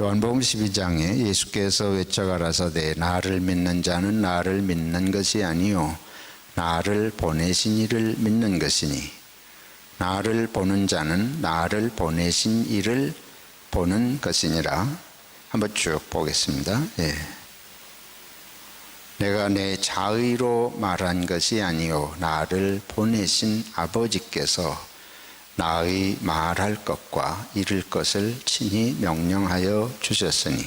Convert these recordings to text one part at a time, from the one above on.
요한복음 12장에 예수께서 외쳐 가라사대 나를 믿는 자는 나를 믿는 것이 아니요 나를 보내신 이를 믿는 것이니 나를 보는 자는 나를 보내신 이를 보는 것이니라. 한번 쭉 보겠습니다. 내가 내 자의로 말한 것이 아니요 나를 보내신 아버지께서 나의 말할 것과 이룰 것을 친히 명령하여 주셨으니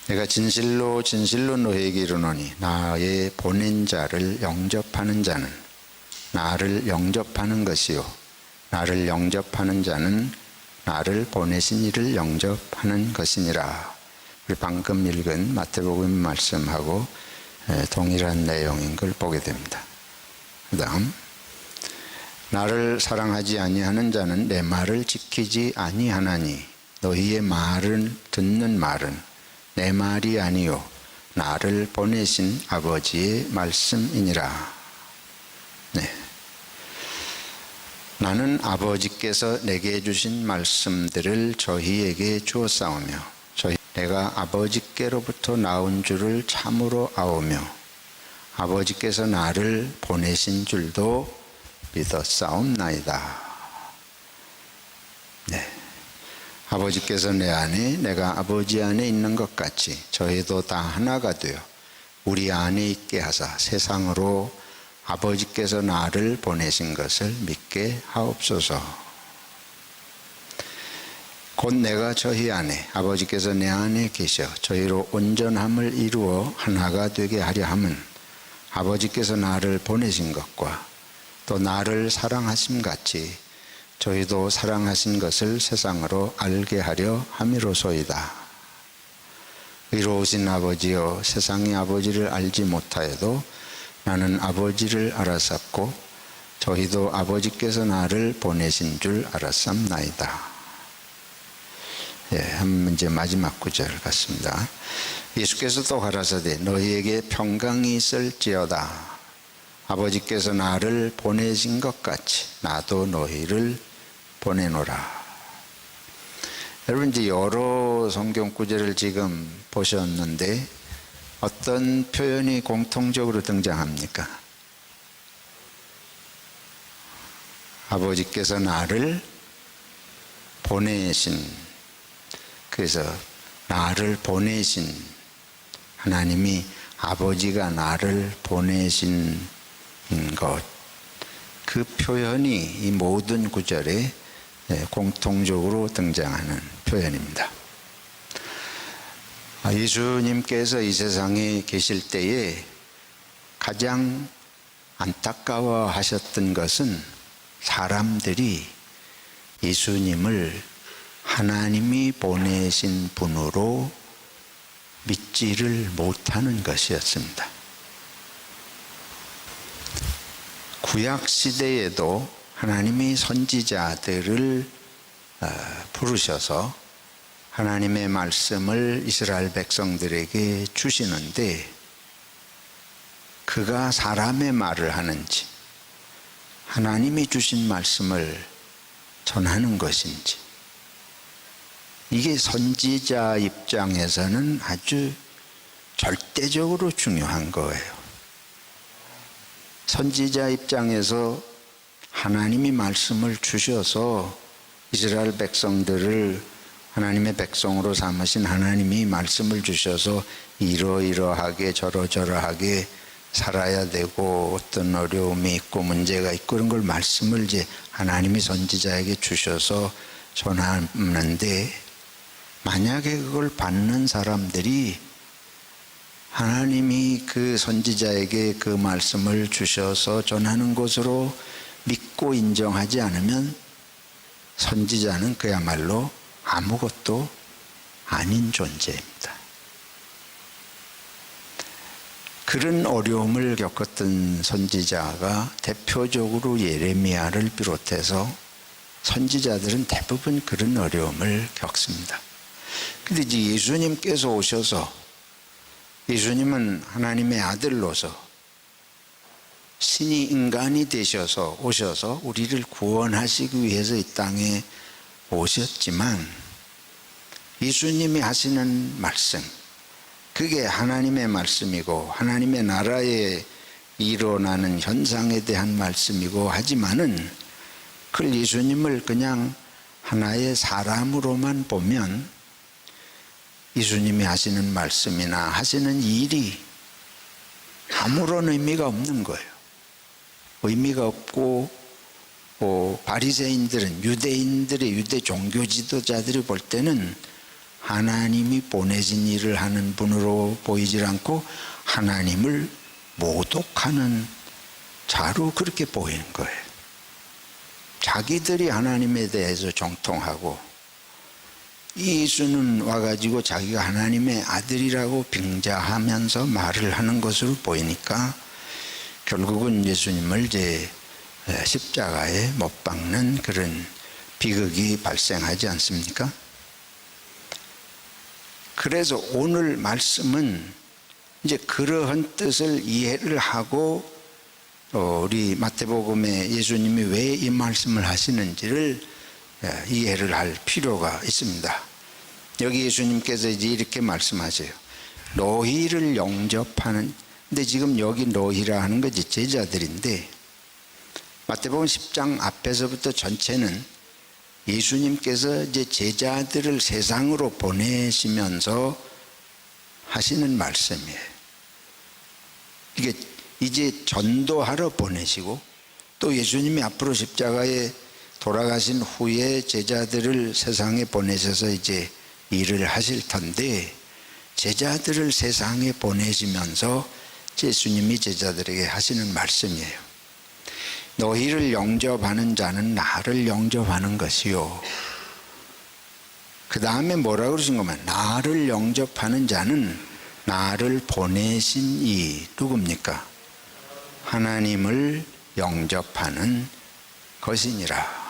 내가 진실로 진실로 너희에게 이르노니 나의 보낸 자를 영접하는 자는 나를 영접하는 것이요 나를 영접하는 자는 나를 보내신 이를 영접하는 것이니라. 우리 방금 읽은 마태복음 말씀하고 동일한 내용인 걸 보게 됩니다. 그 다음 나를 사랑하지 아니하는 자는 내 말을 지키지 아니하나니 너희의 말을 듣는 말은 내 말이 아니요 나를 보내신 아버지의 말씀이니라. 나는 아버지께서 내게 주신 말씀들을 저희에게 주었사오며 내가 아버지께로부터 나온 줄을 참으로 아오며 아버지께서 나를 보내신 줄도 믿었사옵나이다. 아버지께서 내 안에 내가 아버지 안에 있는 것 같이 저희도 다 하나가 되어 우리 안에 있게 하사 세상으로 아버지께서 나를 보내신 것을 믿게 하옵소서. 곧 내가 저희 안에 아버지께서 내 안에 계셔 저희로 온전함을 이루어 하나가 되게 하려 함은 아버지께서 나를 보내신 것과 또 나를 사랑하심 같이 저희도 사랑하신 것을 세상으로 알게 하려 함이로소이다. 의로우신 아버지여 세상이 아버지를 알지 못하여도 나는 아버지를 알았었고 저희도 아버지께서 나를 보내신 줄 알았삼나이다. 한 이제 마지막 구절 같습니다. 예수께서 또 가라사대 너희에게 평강이 있을지어다. 아버지께서 나를 보내신 것 같이 나도 너희를 보내노라. 여러분 이제 여러 성경 구절을 지금 보셨는데 어떤 표현이 공통적으로 등장합니까? 아버지께서 나를 보내신, 그래서 나를 보내신 하나님이 아버지가 나를 보내신 것, 그 표현이 이 모든 구절에 공통적으로 등장하는 표현입니다. 예수님께서 이 세상에 계실 때에 가장 안타까워 하셨던 것은 사람들이 예수님을 하나님이 보내신 분으로 믿지를 못하는 것이었습니다. 구약 시대에도 하나님이 선지자들을 부르셔서 하나님의 말씀을 이스라엘 백성들에게 주시는데 그가 사람의 말을 하는지 하나님이 주신 말씀을 전하는 것인지 이게 선지자 입장에서는 아주 절대적으로 중요한 거예요. 선지자 입장에서 하나님이 말씀을 주셔서 이스라엘 백성들을 하나님의 백성으로 삼으신 하나님이 말씀을 주셔서 이러이러하게 저러저러하게 살아야 되고 어떤 어려움이 있고 문제가 있고 그런 걸 말씀을 이제 하나님이 선지자에게 주셔서 전하는데 만약에 그걸 받는 사람들이 하나님이 그 선지자에게 그 말씀을 주셔서 전하는 것으로 믿고 인정하지 않으면 선지자는 그야말로 아무것도 아닌 존재입니다. 그런 어려움을 겪었던 선지자가 대표적으로 예레미야를 비롯해서 선지자들은 대부분 그런 어려움을 겪습니다. 근데 이제 예수님께서 오셔서 예수님은 하나님의 아들로서 신이 인간이 되셔서 오셔서 우리를 구원하시기 위해서 이 땅에 오셨지만 예수님이 하시는 말씀, 그게 하나님의 말씀이고 하나님의 나라에 일어나는 현상에 대한 말씀이고 하지만은 그 예수님을 그냥 하나의 사람으로만 보면 예수님이 하시는 말씀이나 하시는 일이 아무런 의미가 없는 거예요. 의미가 없고 바리새인들은, 유대인들의 유대 종교 지도자들이 볼 때는 하나님이 보내신 일을 하는 분으로 보이질 않고 하나님을 모독하는 자로 그렇게 보이는 거예요. 자기들이 하나님에 대해서 정통하고 예수는 와가지고 자기가 하나님의 아들이라고 빙자하면서 말을 하는 것으로 보이니까 결국은 예수님을 이제 십자가에 못 박는 그런 비극이 발생하지 않습니까? 그래서 오늘 말씀은 이제 그러한 뜻을 이해를 하고 우리 마태복음에 예수님이 왜 이 말씀을 하시는지를 이해를 할 필요가 있습니다. 여기 예수님께서 이제 이렇게 말씀하세요. 너희를 영접하는, 근데 지금 여기 너희라 하는 것이 제자들인데 마태복음 10장 앞에서부터 전체는 예수님께서 이제 제자들을 세상으로 보내시면서 하시는 말씀이에요. 이게 이제 전도하러 보내시고 또 예수님이 앞으로 십자가에 돌아가신 후에 제자들을 세상에 보내셔서 이제 일을 하실 텐데 제자들을 세상에 보내시면서 예수님이 제자들에게 하시는 말씀이에요. 너희를 영접하는 자는 나를 영접하는 것이요. 그 다음에 뭐라고 그러신 거면 나를 영접하는 자는 나를 보내신 이 누굽니까? 하나님을 영접하는 것이니라.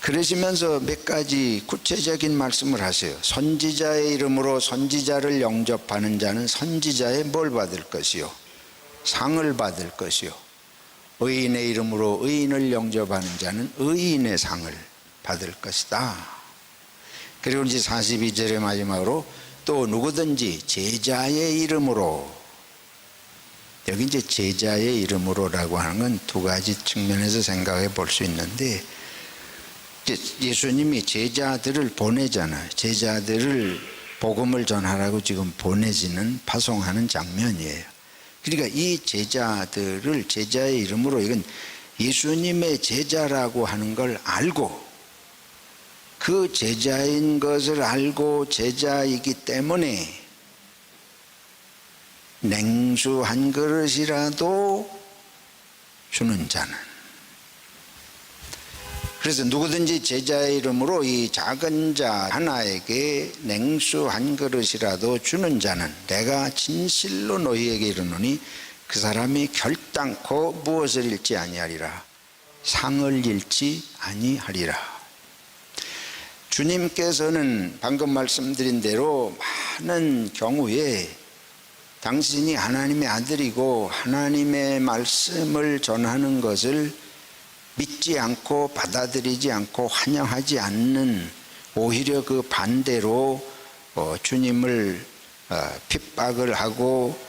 그러시면서 몇 가지 구체적인 말씀을 하세요. 선지자의 이름으로 선지자를 영접하는 자는 선지자의 뭘 받을 것이요? 상을 받을 것이요. 의인의 이름으로 의인을 영접하는 자는 의인의 상을 받을 것이다. 그리고 이제 42절의 마지막으로 또 누구든지 제자의 이름으로, 여기 이제 제자의 이름으로라고 하는 건 두 가지 측면에서 생각해 볼 수 있는데 예수님이 제자들을 보내잖아요. 제자들을 복음을 전하라고 지금 보내지는 파송하는 장면이에요. 그러니까 이 제자들을 제자의 이름으로, 이건 예수님의 제자라고 하는 걸 알고 그 제자인 것을 알고 제자이기 때문에 냉수 한 그릇이라도 주는 자는, 그래서 누구든지 제자의 이름으로 이 작은 자 하나에게 냉수 한 그릇이라도 주는 자는 내가 진실로 너희에게 이르노니 그 사람이 결단코 무엇을 잃지 아니하리라. 상을 잃지 아니하리라. 주님께서는 방금 말씀드린 대로 많은 경우에 당신이 하나님의 아들이고 하나님의 말씀을 전하는 것을 믿지 않고 받아들이지 않고 환영하지 않는, 오히려 그 반대로 주님을 핍박을 하고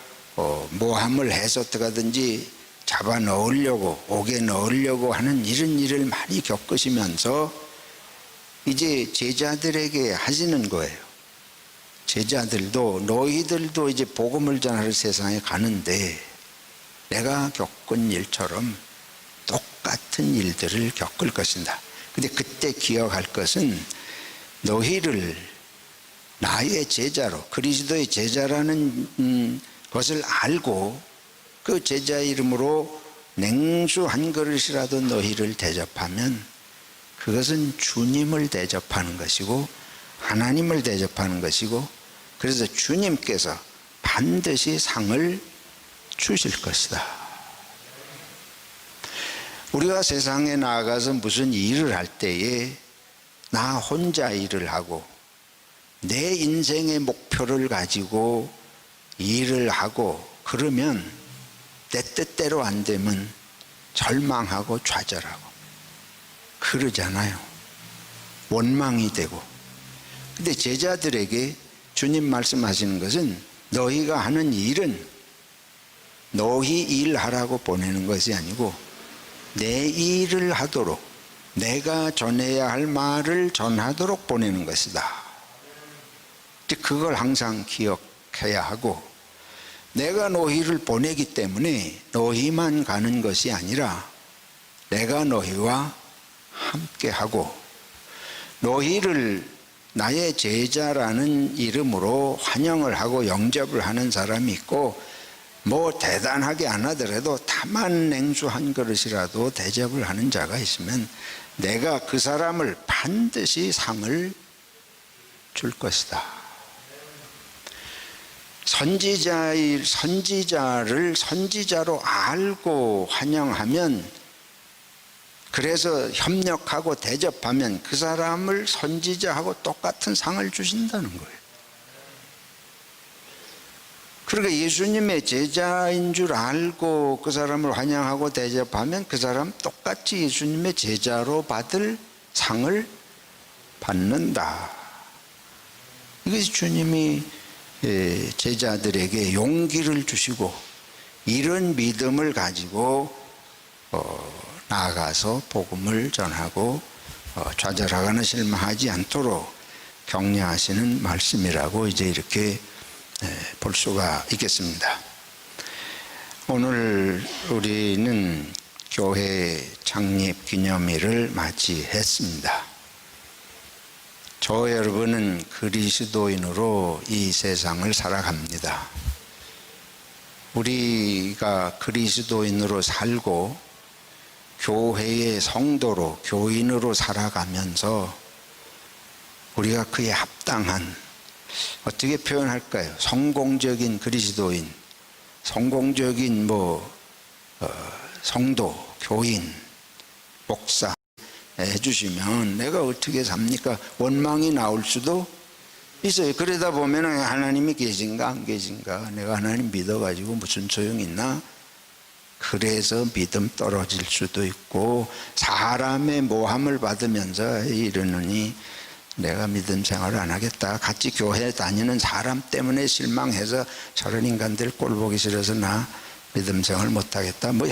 모함을 해서 어떻게든지 잡아 넣으려고, 옥에 넣으려고 하는 이런 일을 많이 겪으시면서 이제 제자들에게 하시는 거예요. 제자들도 너희들도 이제 복음을 전하러 세상에 가는데 내가 겪은 일처럼 똑같은 일들을 겪을 것이다. 근데 그때 기억할 것은 너희를 나의 제자로, 그리스도의 제자라는 것을 알고 그 제자 이름으로 냉수 한 그릇이라도 너희를 대접하면 그것은 주님을 대접하는 것이고 하나님을 대접하는 것이고, 그래서 주님께서 반드시 상을 주실 것이다. 우리가 세상에 나아가서 무슨 일을 할 때에 나 혼자 일을 하고 내 인생의 목표를 가지고 일을 하고 그러면 내 뜻대로 안 되면 절망하고 좌절하고, 그러잖아요. 원망이 되고. 근데 제자들에게 주님 말씀하시는 것은 너희가 하는 일은 너희 일하라고 보내는 것이 아니고 내 일을 하도록, 내가 전해야 할 말을 전하도록 보내는 것이다. 그걸 항상 기억해야 하고, 내가 너희를 보내기 때문에 너희만 가는 것이 아니라 내가 너희와 함께하고, 너희를 나의 제자라는 이름으로 환영을 하고 영접을 하는 사람이 있고, 뭐 대단하게 안 하더라도 다만 냉수 한 그릇이라도 대접을 하는 자가 있으면 내가 그 사람을 반드시 상을 줄 것이다. 선지자를 선지자로 알고 환영하면, 그래서 협력하고 대접하면 그 사람을 선지자하고 똑같은 상을 주신다는 거예요. 그러니까 예수님의 제자인 줄 알고 그 사람을 환영하고 대접하면 그 사람 똑같이 예수님의 제자로 받을 상을 받는다. 이것이 주님이 제자들에게 용기를 주시고 이런 믿음을 가지고 나아가서 복음을 전하고 좌절하거나 실망하지 않도록 격려하시는 말씀이라고 이제 이렇게 볼 수가 있겠습니다. 오늘 우리는 교회 창립 기념일을 맞이했습니다. 저 여러분은 그리스도인으로 이 세상을 살아갑니다. 우리가 그리스도인으로 살고 교회의 성도로, 교인으로 살아가면서 우리가 그에 합당한, 어떻게 표현할까요? 성공적인 그리스도인, 성공적인 성도, 교인, 목사 해주시면 내가 어떻게 삽니까? 원망이 나올 수도 있어요. 그러다 보면 하나님이 계신가 안 계신가, 내가 하나님 믿어가지고 무슨 소용이 있나, 그래서 믿음 떨어질 수도 있고, 사람의 모함을 받으면서 이러느니 내가 믿음 생활을 안 하겠다, 같이 교회 다니는 사람 때문에 실망해서 저런 인간들 꼴 보기 싫어서 나 믿음 생활 못 하겠다, 뭐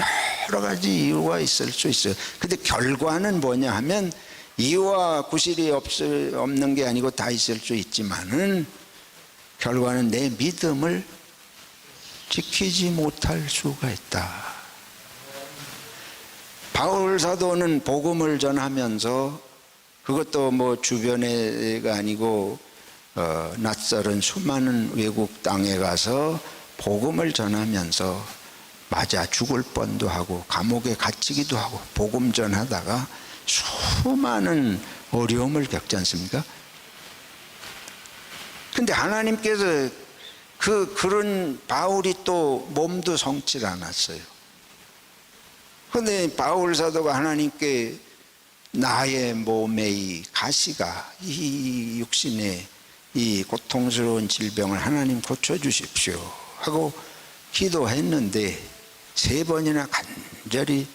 여러 가지 이유가 있을 수 있어요. 근데 결과는 뭐냐 하면 이유와 구실이 없는 게 아니고 다 있을 수 있지만은 결과는 내 믿음을 지키지 못할 수가 있다. 바울 사도는 복음을 전하면서, 그것도 뭐 주변에가 아니고 낯설은 수많은 외국 땅에 가서 복음을 전하면서 맞아 죽을 뻔도 하고 감옥에 갇히기도 하고 복음 전하다가 수많은 어려움을 겪지 않습니까? 근데 하나님께서 그런 바울이 또 몸도 성치 않았어요. 그런데 바울 사도가 하나님께 나의 몸의 가시가, 이 육신의 이 고통스러운 질병을 하나님 고쳐주십시오 하고 기도했는데 3번이나 간절히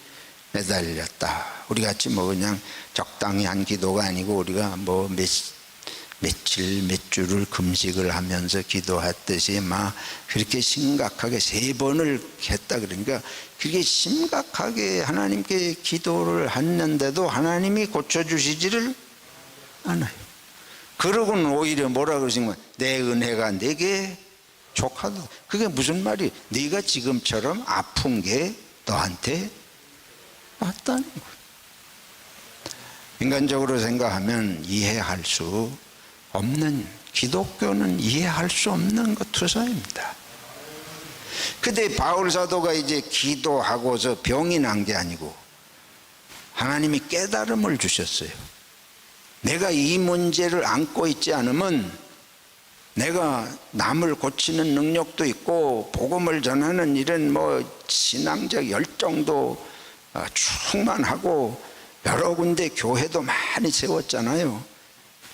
매달렸다. 우리 같이 뭐 그냥 적당히 한 기도가 아니고 우리가 뭐 며칠 몇 주를 금식을 하면서 기도했듯이 막 그렇게 심각하게 3번을 했다. 그러니까 그게 심각하게 하나님께 기도를 했는데도 하나님이 고쳐주시지를 않아요. 그러고는 오히려 뭐라 그러시면 내 은혜가 내게 족하다. 그게 무슨 말이에요? 네가 지금처럼 아픈 게 너한테 왔다는 거예요. 인간적으로 생각하면 이해할 수 없는, 기독교는 이해할 수 없는 것 투서입니다. 근데 바울 사도가 이제 기도하고서 병이 난 게 아니고 하나님이 깨달음을 주셨어요. 내가 이 문제를 안고 있지 않으면 내가 남을 고치는 능력도 있고 복음을 전하는 이런 신앙적 열정도 충만하고 여러 군데 교회도 많이 세웠잖아요.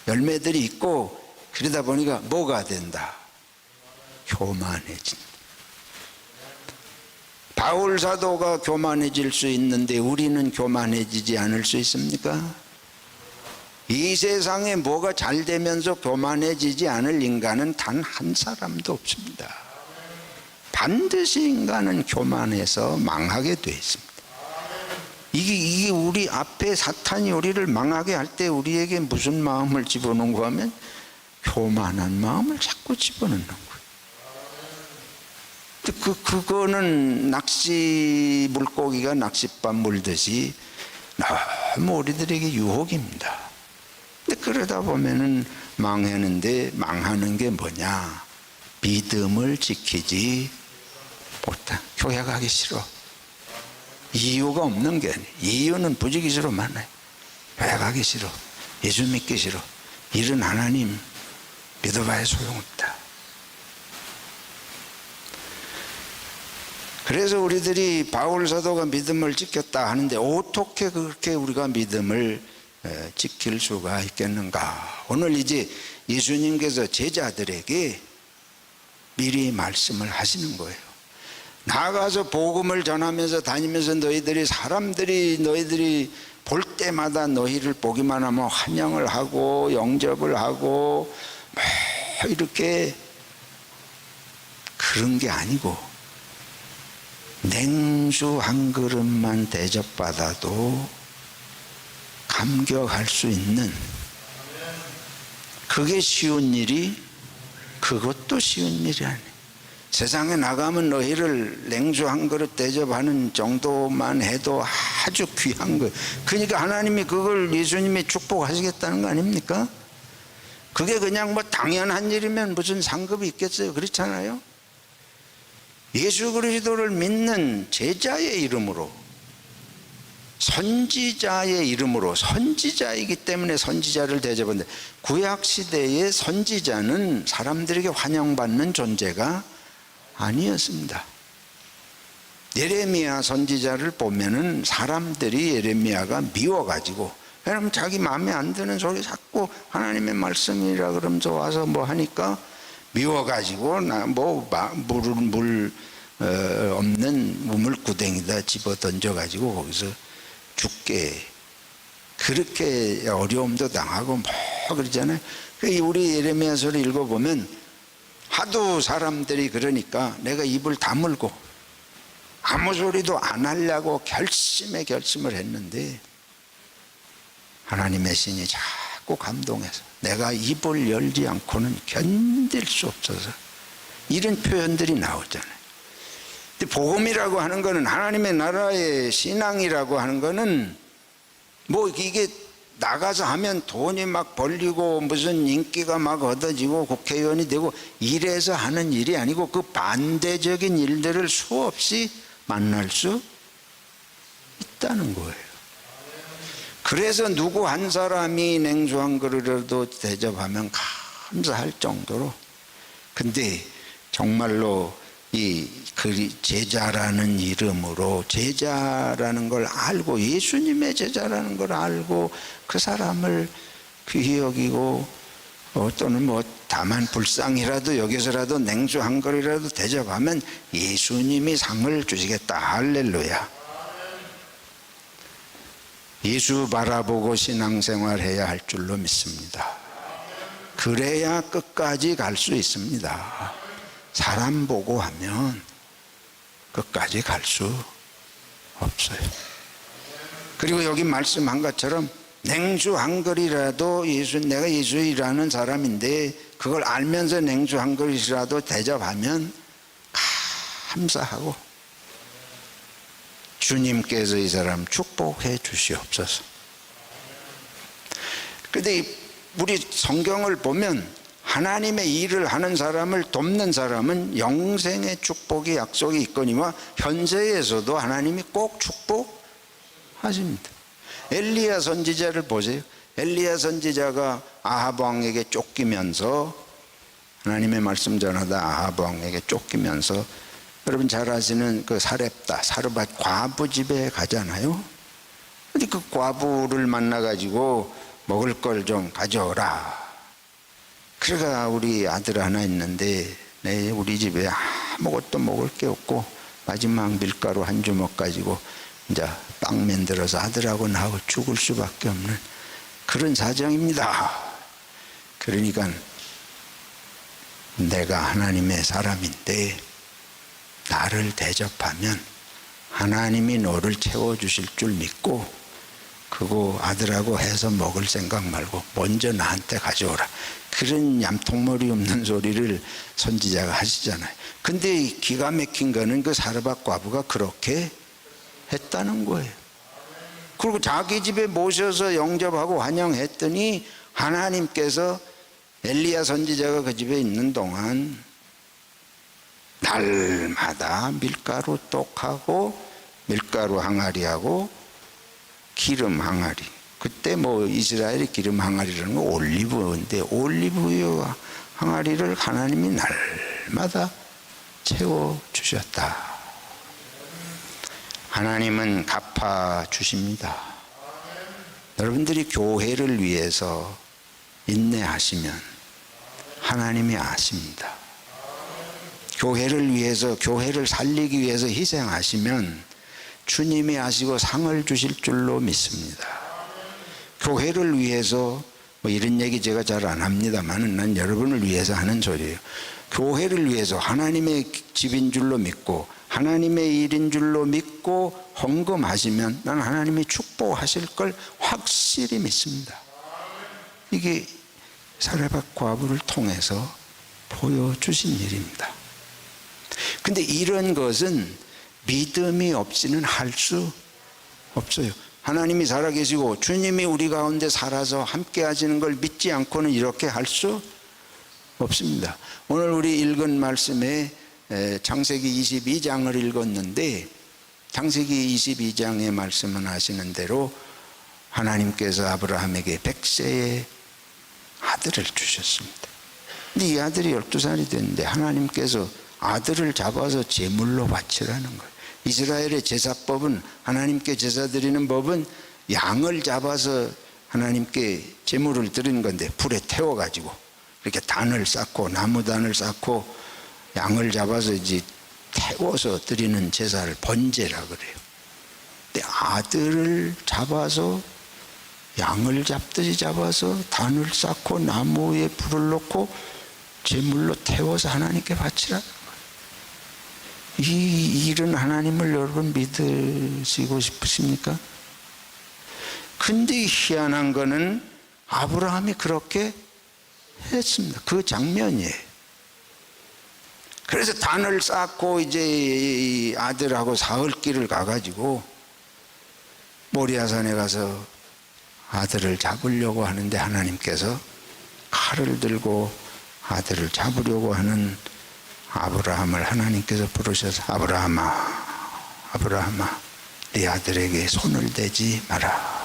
열매들이 있고 그러다 보니까 뭐가 된다? 교만해진다. 바울 사도가 교만해질 수 있는데 우리는 교만해지지 않을 수 있습니까? 이 세상에 뭐가 잘 되면서 교만해지지 않을 인간은 단 한 사람도 없습니다. 반드시 인간은 교만해서 망하게 되어 있습니다. 이게 우리 앞에 사탄이 우리를 망하게 할 때 우리에게 무슨 마음을 집어넣는가 하면 교만한 마음을 자꾸 집어넣는 거예요. 그거는 낚시 물고기가 낚싯밥 물듯이 너무 우리들에게 유혹입니다. 근데 그러다 보면은 망하는데 망하는 게 뭐냐? 믿음을 지키지 못한, 교회 가기 싫어. 이유가 없는 게 아니에요. 이유는 부지기수로 많아요. 교회 가기 싫어. 예수 믿기 싫어. 이런 하나님 믿어봐야 소용없다. 그래서 우리들이 바울 사도가 믿음을 지켰다 하는데 어떻게 그렇게 우리가 믿음을 지킬 수가 있겠는가? 오늘 이제 예수님께서 제자들에게 미리 말씀을 하시는 거예요. 나가서 복음을 전하면서 다니면서 너희들이 볼 때마다 너희를 보기만 하면 환영을 하고 영접을 하고 뭐 이렇게 그런 게 아니고 냉수 한 그릇만 대접받아도 감격할 수 있는, 그게 쉬운 일이, 그것도 쉬운 일이 아니에요. 세상에 나가면 너희를 냉수 한 그릇 대접하는 정도만 해도 아주 귀한 거예요. 그러니까 하나님이 그걸 예수님이 축복하시겠다는 거 아닙니까? 그게 그냥 뭐 당연한 일이면 무슨 상급이 있겠어요? 그렇잖아요. 예수 그리스도를 믿는 제자의 이름으로, 선지자의 이름으로, 선지자이기 때문에 선지자를 대접하는데, 구약시대의 선지자는 사람들에게 환영받는 존재가 아니었습니다. 예레미야 선지자를 보면은 사람들이 예레미야가 미워가지고, 왜냐면 자기 마음에 안 드는 소리 자꾸 하나님의 말씀이라 그러면서 와서 뭐 하니까 미워가지고 물 없는 우물구덩이다 집어 던져가지고 거기서 죽게, 그렇게 어려움도 당하고 뭐 그러잖아요. 우리 예레미야서를 읽어보면 하도 사람들이 그러니까 내가 입을 다물고 아무 소리도 안 하려고 결심을 했는데 하나님의 신이 자꾸 감동해서 내가 입을 열지 않고는 견딜 수 없어서, 이런 표현들이 나오잖아요. 근데 복음이라고 하는 거는, 하나님의 나라의 신앙이라고 하는 거는 뭐 이게 나가서 하면 돈이 막 벌리고 무슨 인기가 막 얻어지고 국회의원이 되고 이래서 하는 일이 아니고, 그 반대적인 일들을 수없이 만날 수 있다는 거예요. 그래서 누구 한 사람이 냉수 한 그릇이라도 대접하면 감사할 정도로. 근데 정말로 이 제자라는 이름으로, 제자라는 걸 알고, 예수님의 제자라는 걸 알고 그 사람을 귀히 여기고, 또는 뭐 다만 불쌍히라도 여기서라도 냉수 한 그릇이라도 대접하면 예수님이 상을 주시겠다. 할렐루야. 예수 바라보고 신앙생활 해야 할 줄로 믿습니다. 그래야 끝까지 갈 수 있습니다. 사람 보고 하면 끝까지 갈 수 없어요. 그리고 여기 말씀한 것처럼 냉수 한 그릇이라도 내가 예수이라는 사람인데 그걸 알면서 냉수 한 그릇이라도 대접하면 감사하고, 주님께서 이 사람 축복해 주시옵소서. 그런데 우리 성경을 보면 하나님의 일을 하는 사람을 돕는 사람은 영생의 축복이 약속이 있거니와 현세에서도 하나님이 꼭 축복하십니다. 엘리야 선지자를 보세요. 엘리야 선지자가 아합 왕에게 쫓기면서, 하나님의 말씀 전하다 아합 왕에게 쫓기면서, 여러분 잘 아시는 그 사르밧 과부 집에 가잖아요. 근데 그 과부를 만나가지고 먹을 걸 좀 가져오라. 그래가 우리 아들 하나 있는데 우리 집에 아무것도 먹을 게 없고 마지막 밀가루 한 주먹 가지고 이제 빵 만들어서 아들하고 나하고 죽을 수밖에 없는 그런 사정입니다. 그러니까 내가 하나님의 사람인데 나를 대접하면 하나님이 너를 채워주실 줄 믿고 그거 아들하고 해서 먹을 생각 말고 먼저 나한테 가져오라. 그런 얌통머리 없는 소리를 선지자가 하시잖아요. 근데 기가 막힌 거는 그 사르밧 과부가 그렇게 했다는 거예요. 그리고 자기 집에 모셔서 영접하고 환영했더니 하나님께서 엘리야 선지자가 그 집에 있는 동안 날마다 밀가루 떡하고 밀가루 항아리하고 기름 항아리, 그때 뭐 이스라엘의 기름 항아리라는 건 올리브인데 올리브유 항아리를 하나님이 날마다 채워주셨다. 하나님은 갚아주십니다. 여러분들이 교회를 위해서 인내하시면 하나님이 아십니다. 교회를 위해서, 교회를 살리기 위해서 희생하시면 주님이 아시고 상을 주실 줄로 믿습니다. 교회를 위해서, 뭐 이런 얘기 제가 잘 안 합니다만 난 여러분을 위해서 하는 소리예요. 교회를 위해서 하나님의 집인 줄로 믿고 하나님의 일인 줄로 믿고 헌금하시면 난 하나님이 축복하실 걸 확실히 믿습니다. 이게 사르밧 과부를 통해서 보여주신 일입니다. 근데 이런 것은 믿음이 없이는 할 수 없어요. 하나님이 살아계시고 주님이 우리 가운데 살아서 함께 하시는 걸 믿지 않고는 이렇게 할 수 없습니다. 오늘 우리 읽은 말씀에 창세기 22장을 읽었는데 창세기 22장의 말씀은 하시는 대로 하나님께서 아브라함에게 100세의 아들을 주셨습니다. 근데 이 아들이 12살이 됐는데 하나님께서 아들을 잡아서 제물로 바치라는 거예요. 이스라엘의 제사법은, 하나님께 제사 드리는 법은 양을 잡아서 하나님께 제물을 드리는 건데 불에 태워가지고 이렇게 단을 쌓고 나무단을 쌓고 양을 잡아서 이제 태워서 드리는 제사를 번제라 그래요. 근데 아들을 잡아서 양을 잡듯이 잡아서 단을 쌓고 나무에 불을 놓고 제물로 태워서 하나님께 바치라. 이 일은 하나님을 여러분 믿으시고 싶으십니까? 근데 희한한 거는 아브라함이 그렇게 했습니다. 그 장면이에요. 그래서 단을 쌓고 이제 아들하고 사흘길을 가가지고 모리아산에 가서 아들을 잡으려고 하는데 하나님께서 칼을 들고 아들을 잡으려고 하는 아브라함을 하나님께서 부르셔서 아브라함아, 아브라함아, 네 아들에게 손을 대지 마라.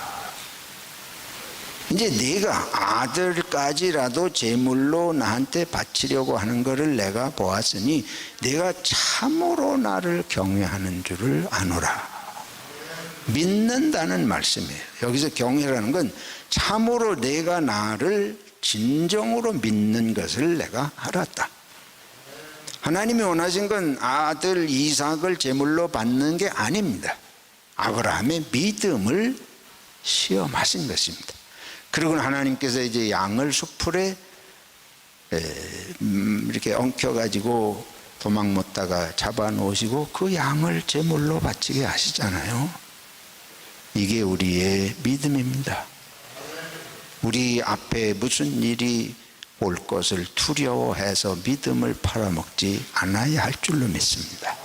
이제 네가 아들까지라도 제물로 나한테 바치려고 하는 것을 내가 보았으니 네가 참으로 나를 경외하는 줄을 아노라. 믿는다는 말씀이에요. 여기서 경외라는 건 참으로 내가 나를 진정으로 믿는 것을 내가 알았다. 하나님이 원하신 건 아들 이삭을 제물로 받는 게 아닙니다. 아브라함의 믿음을 시험하신 것입니다. 그리고 하나님께서 이제 양을 수풀에 이렇게 엉켜가지고 도망 못 다가 잡아 놓으시고 그 양을 제물로 바치게 하시잖아요. 이게 우리의 믿음입니다. 우리 앞에 무슨 일이 올 것을 두려워해서 믿음을 팔아먹지 않아야 할 줄로 믿습니다.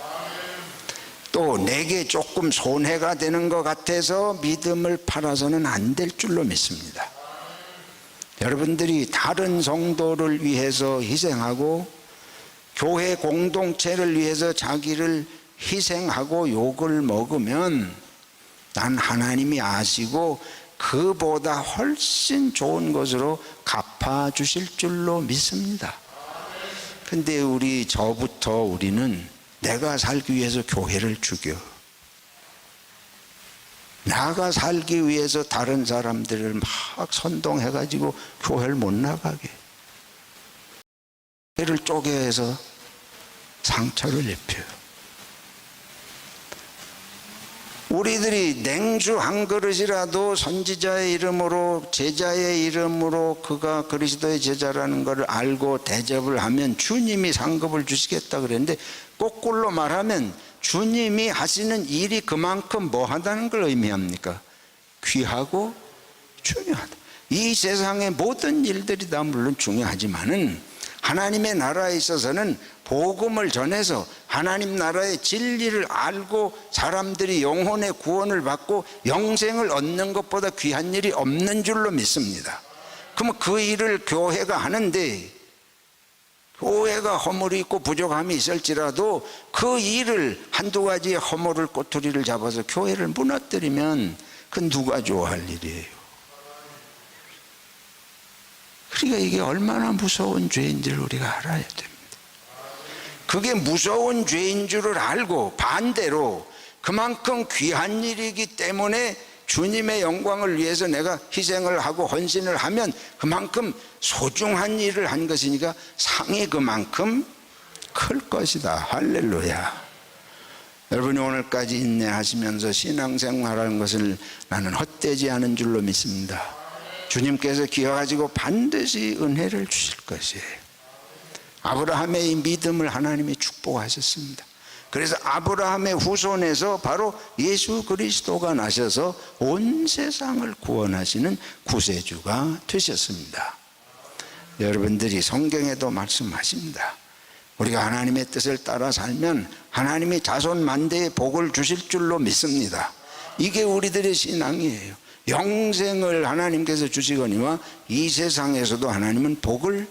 또 내게 조금 손해가 되는 것 같아서 믿음을 팔아서는 안 될 줄로 믿습니다. 여러분들이 다른 성도를 위해서 희생하고 교회 공동체를 위해서 자기를 희생하고 욕을 먹으면 난 하나님이 아시고 그보다 훨씬 좋은 것으로 갚아주실 줄로 믿습니다. 근데 저부터 우리는 내가 살기 위해서 교회를 죽여. 나가 살기 위해서 다른 사람들을 막 선동해가지고 교회를 못 나가게. 교회를 쪼개서 상처를 입혀요. 우리들이 냉수 한 그릇이라도 선지자의 이름으로 제자의 이름으로 그가 그리스도의 제자라는 것을 알고 대접을 하면 주님이 상급을 주시겠다 그랬는데, 거꾸로 말하면 주님이 하시는 일이 그만큼 뭐 하다는 걸 의미합니까? 귀하고 중요하다. 이 세상의 모든 일들이 다 물론 중요하지만은 하나님의 나라에 있어서는 복음을 전해서 하나님 나라의 진리를 알고 사람들이 영혼의 구원을 받고 영생을 얻는 것보다 귀한 일이 없는 줄로 믿습니다. 그러면 그 일을 교회가 하는데, 교회가 허물이 있고 부족함이 있을지라도 그 일을 한두 가지의 허물을 꼬투리를 잡아서 교회를 무너뜨리면 그건 누가 좋아할 일이에요. 그러니까 이게 얼마나 무서운 죄인지를 우리가 알아야 됩니다. 그게 무서운 죄인 줄을 알고 반대로 그만큼 귀한 일이기 때문에 주님의 영광을 위해서 내가 희생을 하고 헌신을 하면 그만큼 소중한 일을 한 것이니까 상이 그만큼 클 것이다. 할렐루야. 여러분이 오늘까지 인내하시면서 신앙생활하는 것을 나는 헛되지 않은 줄로 믿습니다. 주님께서 기억하시고 반드시 은혜를 주실 것이에요. 아브라함의 이 믿음을 하나님이 축복하셨습니다. 그래서 아브라함의 후손에서 바로 예수 그리스도가 나셔서 온 세상을 구원하시는 구세주가 되셨습니다. 여러분들이 성경에도 말씀하십니다. 우리가 하나님의 뜻을 따라 살면 하나님이 자손 만대의 복을 주실 줄로 믿습니다. 이게 우리들의 신앙이에요. 영생을 하나님께서 주시거니와 이 세상에서도 하나님은 복을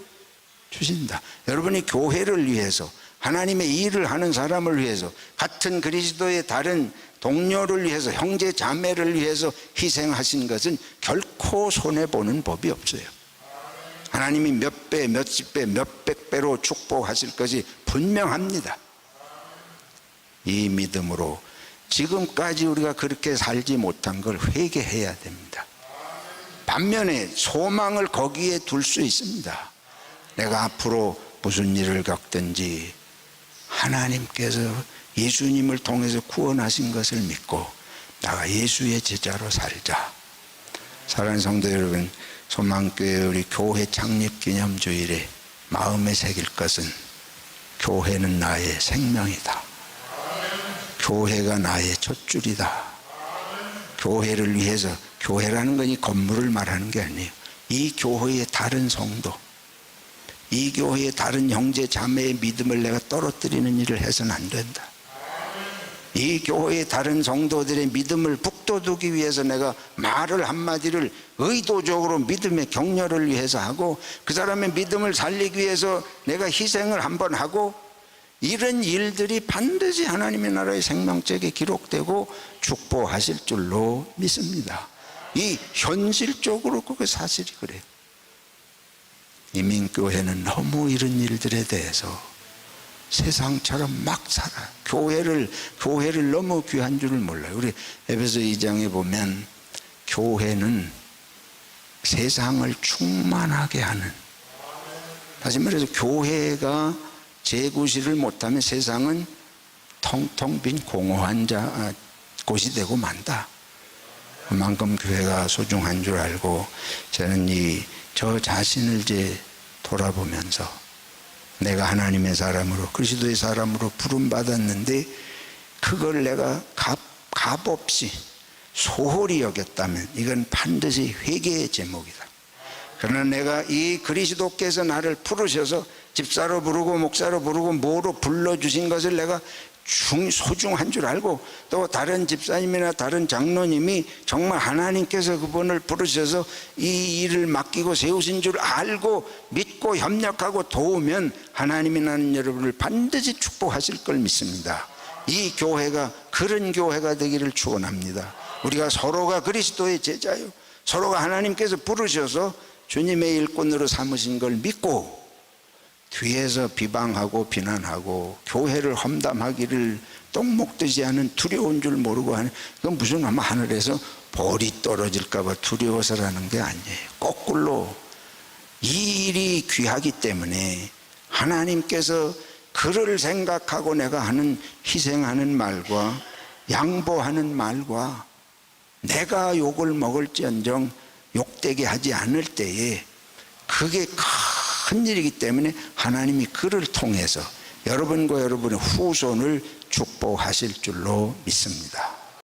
주신다. 여러분이 교회를 위해서, 하나님의 일을 하는 사람을 위해서, 같은 그리스도의 다른 동료를 위해서, 형제 자매를 위해서 희생하신 것은 결코 손해보는 법이 없어요. 하나님이 몇 배, 몇십 배, 몇백 배로 축복하실 것이 분명합니다. 이 믿음으로 지금까지 우리가 그렇게 살지 못한 걸 회개해야 됩니다. 반면에 소망을 거기에 둘 수 있습니다. 내가 앞으로 무슨 일을 겪든지 하나님께서 예수님을 통해서 구원하신 것을 믿고 나가 예수의 제자로 살자. 사랑하는 성도 여러분, 소망교회 우리 교회 창립 기념주일에 마음에 새길 것은 교회는 나의 생명이다. 교회가 나의 첫줄이다. 교회를 위해서, 교회라는 건 이 건물을 말하는 게 아니에요. 이 교회의 다른 성도, 이 교회의 다른 형제 자매의 믿음을 내가 떨어뜨리는 일을 해서는 안 된다. 이 교회의 다른 성도들의 믿음을 북돋우기 위해서 내가 말을 한마디를 의도적으로 믿음의 격려를 위해서 하고, 그 사람의 믿음을 살리기 위해서 내가 희생을 한번 하고, 이런 일들이 반드시 하나님의 나라의 생명책에 기록되고 축복하실 줄로 믿습니다. 이 현실적으로 그게 사실이 그래요. 이민교회는 너무 이런 일들에 대해서 세상처럼 막 살아요. 교회를 너무 귀한 줄을 몰라요. 우리 에베소 2장에 보면 교회는 세상을 충만하게 하는, 다시 말해서 교회가 재구시를 못하면 세상은 텅텅 빈 공허한 곳이 되고 만다. 그만큼 교회가 소중한 줄 알고 저는 저 자신을 이제 돌아보면서 내가 하나님의 사람으로, 그리스도의 사람으로 부름받았는데 그걸 내가 값없이 소홀히 여겼다면 이건 반드시 회개의 제목이다. 그러나 내가 이 그리스도께서 나를 부르셔서 집사로 부르고 목사로 부르고 뭐로 불러주신 것을 내가 소중한 줄 알고, 또 다른 집사님이나 다른 장로님이 정말 하나님께서 그분을 부르셔서 이 일을 맡기고 세우신 줄 알고 믿고 협력하고 도우면 하나님이 나는 여러분을 반드시 축복하실 걸 믿습니다. 이 교회가 그런 교회가 되기를 축원합니다. 우리가 서로가 그리스도의 제자요, 서로가 하나님께서 부르셔서 주님의 일꾼으로 삼으신 걸 믿고 뒤에서 비방하고 비난하고 교회를 험담하기를 똥 먹듯이 하는 두려운 줄 모르고 하는, 그건 무슨 아마 하늘에서 벌이 떨어질까 봐 두려워서라는 게 아니에요. 거꾸로 이 일이 귀하기 때문에 하나님께서 그를 생각하고 내가 하는 희생하는 말과 양보하는 말과 내가 욕을 먹을지언정 욕되게 하지 않을 때에 그게 큰 일이기 때문에 하나님이 그를 통해서 여러분과 여러분의 후손을 축복하실 줄로 믿습니다.